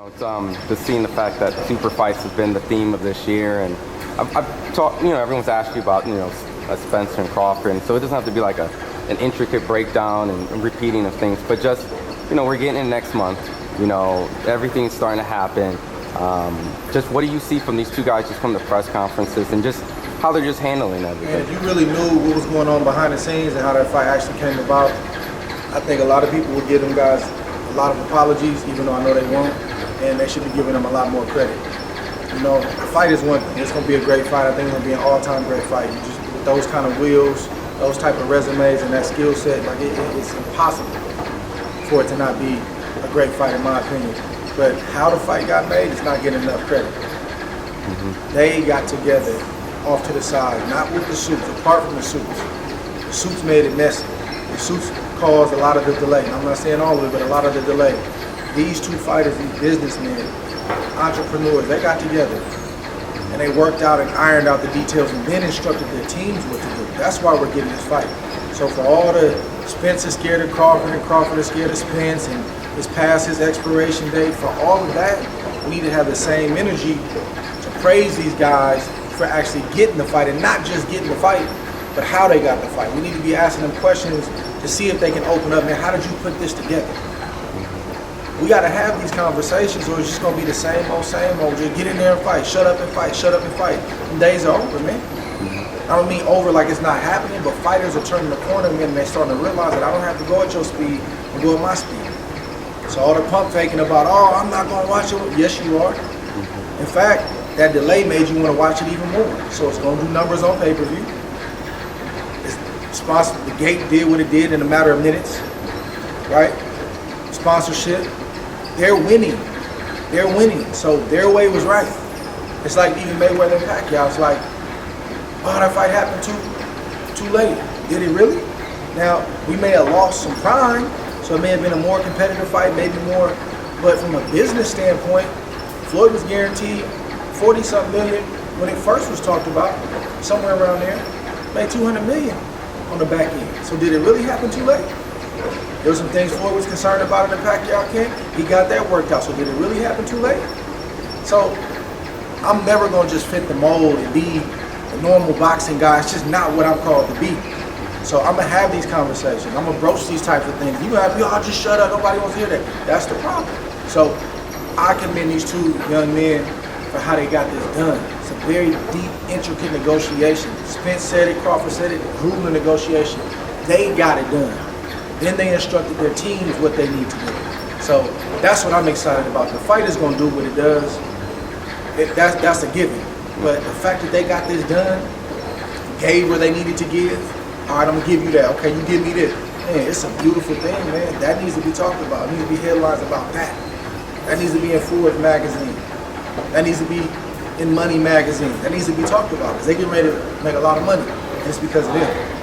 It's just seeing the fact that super fights have been the theme of this year, and I've talked, everyone's asked you about, Spencer and Crawford, and so it doesn't have to be like an intricate breakdown and repeating of things, but just, we're getting in next month, everything's starting to happen. Just what do you see from these two guys just from the press conferences and just how they're just handling everything? And if you really knew what was going on behind the scenes and how that fight actually came about, I think a lot of people would give them guys a lot of apologies, even though I know they won't, and they should be giving them a lot more credit. The fight is one thing. It's going to be a great fight. I think it's going to be an all-time great fight. You just, with those kind of wheels, those type of resumes, and that skill set, it's impossible for it to not be a great fight, in my opinion. But how the fight got made is not getting enough credit. They got together off to the side, not with the suits, apart from the suits. The suits made it messy. The suits caused a lot of the delay. I'm not saying all of it, but a lot of the delay. These two fighters, these businessmen, entrepreneurs, they got together and they worked out and ironed out the details and then instructed their teams what to do. That's why we're getting this fight. So for all the Spence is scared of Crawford and Crawford is scared of Spence and it's past his expiration date, for all of that, we need to have the same energy to praise these guys for actually getting the fight, and not just getting the fight, but how they got the fight. We need to be asking them questions to see if they can open up, man, how did you put this together? We got to have these conversations, or it's just going to be the same old, just get in there and fight, shut up and fight, shut up and fight. Them days are over, man. I don't mean over like it's not happening, but fighters are turning the corner, man, and they're starting to realize that I don't have to go at your speed, I'm go at my speed. So all the pump faking about, oh, I'm not going to watch it. Yes, you are. In fact, that delay made you want to watch it even more. So it's going to do numbers on pay-per-view. The gate did what it did in a matter of minutes, right? Sponsorship. They're winning. They're winning. So their way was right. It's like even Mayweather-Pacquiao. It's like, oh, that fight happened too late. Did it really? Now, we may have lost some prime, so it may have been a more competitive fight, maybe more. But from a business standpoint, Floyd was guaranteed 40-something million when it first was talked about, somewhere around there. Made 200 million on the back end. So did it really happen too late? There were some things Floyd was concerned about in the Pacquiao camp. He got that worked out. So did it really happen too late? So I'm never going to just fit the mold and be a normal boxing guy. It's just not what I'm called to be. So I'm going to have these conversations. I'm going to broach these types of things. You're going to have people, oh, just shut up. Nobody wants to hear that. That's the problem. So I commend these two young men for how they got this done. It's a very deep, intricate negotiation. Spence said it, Crawford said it, grueling negotiation. They got it done. Then they instructed their teams what they need to do. So that's what I'm excited about. The fight is going to do what it does. That's a given. But the fact that they got this done, gave where they needed to give, all right, I'm going to give you that. Okay, you give me this. Man, it's a beautiful thing, man. That needs to be talked about. It needs to be headlines about that. That needs to be in Forbes magazine. That needs to be in Money magazine. That needs to be talked about because they get ready to make a lot of money. And it's because of them.